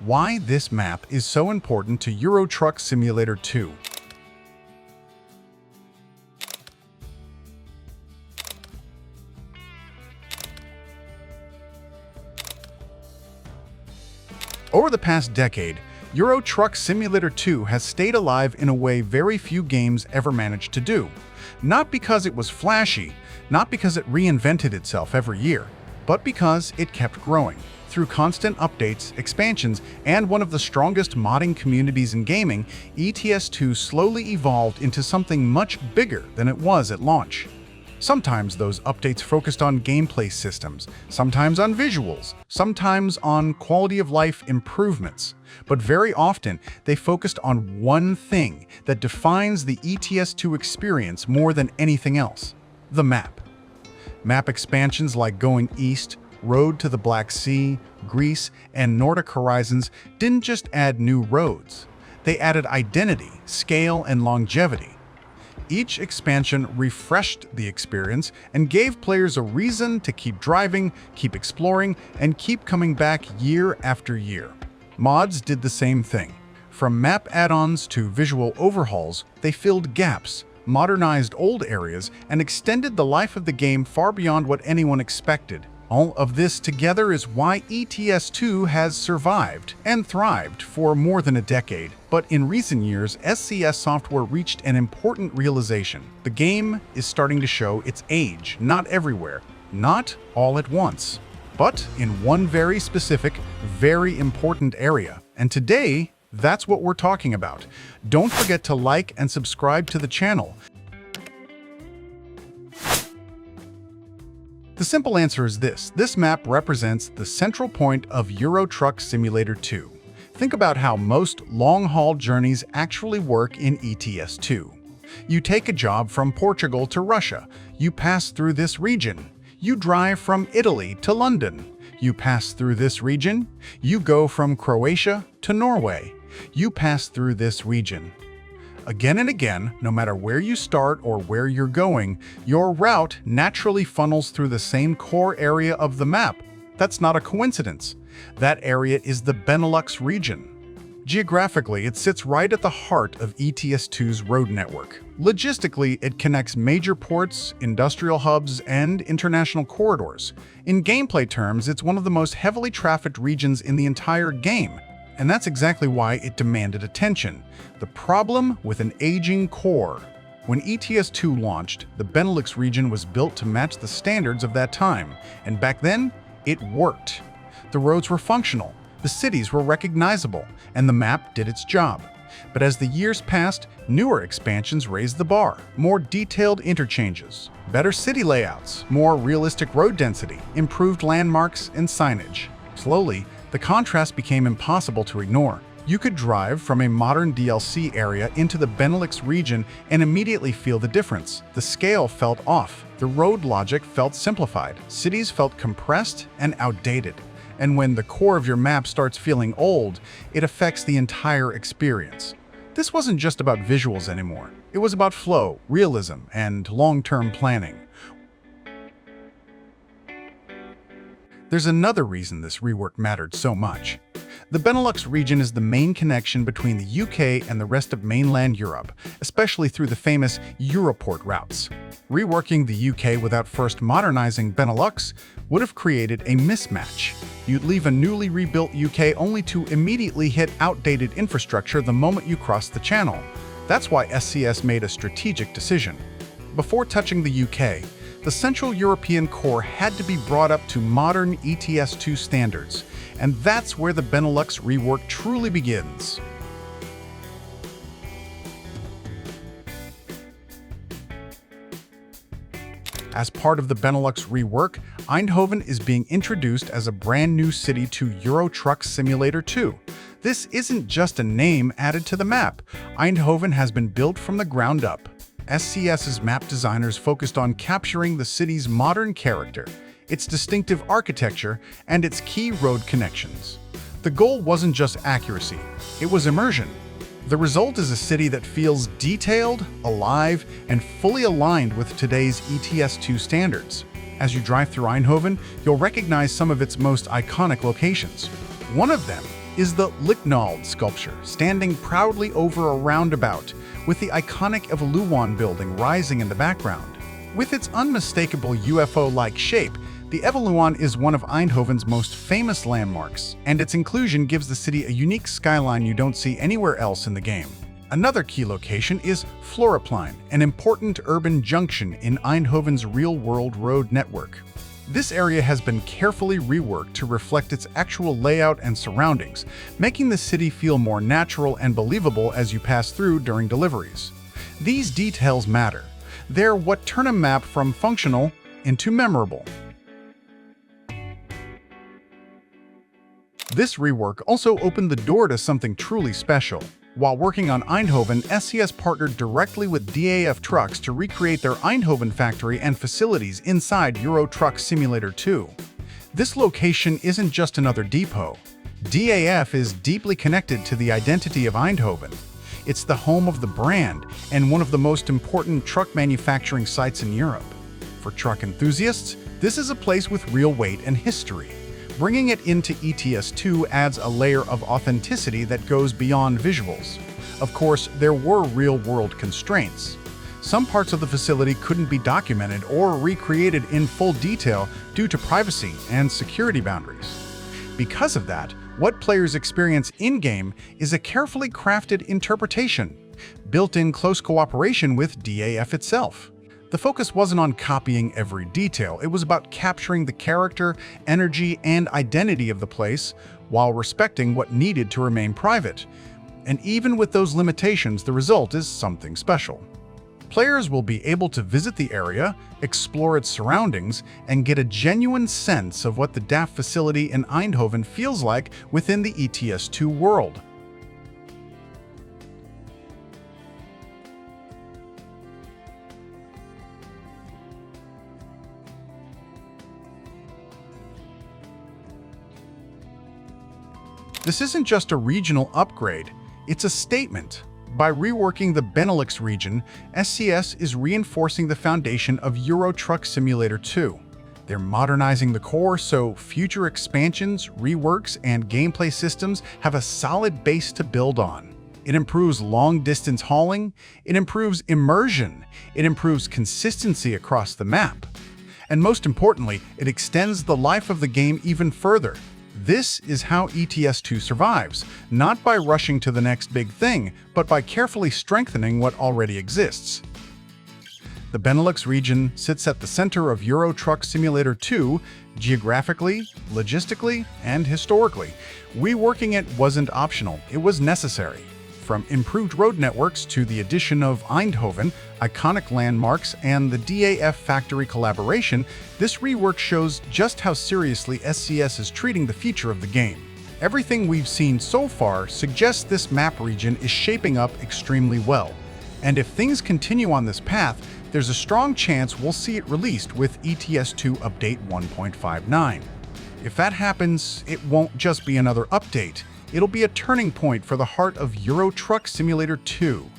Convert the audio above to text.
why this map is so important to Euro Truck Simulator 2. Over the past decade, Euro Truck Simulator 2 has stayed alive in a way very few games ever managed to do. Not because it was flashy, not because it reinvented itself every year, but because it kept growing. Through constant updates, expansions, and one of the strongest modding communities in gaming, ETS2 slowly evolved into something much bigger than it was at launch. Sometimes those updates focused on gameplay systems, sometimes on visuals, sometimes on quality of life improvements. But very often, they focused on one thing that defines the ETS2 experience more than anything else: the map. Map expansions like Going East, Road to the Black Sea, Greece, and Nordic Horizons didn't just add new roads. They added identity, scale, and longevity. Each expansion refreshed the experience and gave players a reason to keep driving, keep exploring, and keep coming back year after year. Mods did the same thing. From map add-ons to visual overhauls, they filled gaps, modernized old areas, and extended the life of the game far beyond what anyone expected. All of this together is why ETS2 has survived and thrived for more than a decade. But in recent years, SCS Software reached an important realization. The game is starting to show its age, not everywhere, not all at once, but in one very specific, very important area. And today, that's what we're talking about. Don't forget to like and subscribe to the channel. The simple answer is this. This map represents the central point of Euro Truck Simulator 2. Think about how most long-haul journeys actually work in ETS2. You take a job from Portugal to Russia. You pass through this region. You drive from Italy to London. You pass through this region. You go from Croatia to Norway. You pass through this region. Again and again, no matter where you start or where you're going, your route naturally funnels through the same core area of the map. That's not a coincidence. That area is the Benelux region. Geographically, it sits right at the heart of ETS2's road network. Logistically, it connects major ports, industrial hubs, and international corridors. In gameplay terms, it's one of the most heavily trafficked regions in the entire game. And that's exactly why it demanded attention. The problem with an aging core. When ETS2 launched, the Benelux region was built to match the standards of that time, and back then, it worked. The roads were functional, the cities were recognizable, and the map did its job. But as the years passed, newer expansions raised the bar. More detailed interchanges, better city layouts, more realistic road density, improved landmarks and signage. Slowly, the contrast became impossible to ignore. You could drive from a modern DLC area into the Benelux region and immediately feel the difference. The scale felt off. The road logic felt simplified. Cities felt compressed and outdated. And when the core of your map starts feeling old, it affects the entire experience. This wasn't just about visuals anymore. It was about flow, realism, and long-term planning. There's another reason this rework mattered so much. The Benelux region is the main connection between the UK and the rest of mainland Europe, especially through the famous Europort routes. Reworking the UK without first modernizing Benelux would have created a mismatch. You'd leave a newly rebuilt UK only to immediately hit outdated infrastructure the moment you cross the channel. That's why SCS made a strategic decision. Before touching the UK, the Central European core had to be brought up to modern ETS2 standards, and that's where the Benelux rework truly begins. As part of the Benelux rework, Eindhoven is being introduced as a brand new city to Euro Truck Simulator 2. This isn't just a name added to the map. Eindhoven has been built from the ground up. SCS's map designers focused on capturing the city's modern character, its distinctive architecture, and its key road connections. The goal wasn't just accuracy, it was immersion. The result is a city that feels detailed, alive, and fully aligned with today's ETS2 standards. As you drive through Eindhoven, you'll recognize some of its most iconic locations. One of them is the Licknald sculpture, standing proudly over a roundabout, with the iconic Evoluan building rising in the background. With its unmistakable UFO-like shape, the Evoluan is one of Eindhoven's most famous landmarks, and its inclusion gives the city a unique skyline you don't see anywhere else in the game. Another key location is Floraplein, an important urban junction in Eindhoven's real-world road network. This area has been carefully reworked to reflect its actual layout and surroundings, making the city feel more natural and believable as you pass through during deliveries. These details matter. They're what turn a map from functional into memorable. This rework also opened the door to something truly special. While working on Eindhoven, SCS partnered directly with DAF Trucks to recreate their Eindhoven factory and facilities inside Euro Truck Simulator 2. This location isn't just another depot. DAF is deeply connected to the identity of Eindhoven. It's the home of the brand and one of the most important truck manufacturing sites in Europe. For truck enthusiasts, this is a place with real weight and history. Bringing it into ETS2 adds a layer of authenticity that goes beyond visuals. Of course, there were real-world constraints. Some parts of the facility couldn't be documented or recreated in full detail due to privacy and security boundaries. Because of that, what players experience in-game is a carefully crafted interpretation, built in close cooperation with DAF itself. The focus wasn't on copying every detail, it was about capturing the character, energy, and identity of the place while respecting what needed to remain private. And even with those limitations, the result is something special. Players will be able to visit the area, explore its surroundings, and get a genuine sense of what the DAF facility in Eindhoven feels like within the ETS2 world. This isn't just a regional upgrade, it's a statement. By reworking the Benelux region, SCS is reinforcing the foundation of Euro Truck Simulator 2. They're modernizing the core so future expansions, reworks, and gameplay systems have a solid base to build on. It improves long-distance hauling, it improves immersion, it improves consistency across the map. And most importantly, it extends the life of the game even further. This is how ETS2 survives, not by rushing to the next big thing, but by carefully strengthening what already exists. The Benelux region sits at the center of Euro Truck Simulator 2, geographically, logistically, and historically. Reworking it wasn't optional, it was necessary. From improved road networks to the addition of Eindhoven, iconic landmarks, and the DAF factory collaboration, this rework shows just how seriously SCS is treating the future of the game. Everything we've seen so far suggests this map region is shaping up extremely well. And if things continue on this path, there's a strong chance we'll see it released with ETS2 Update 1.59. If that happens, it won't just be another update. It'll be a turning point for the heart of Euro Truck Simulator 2.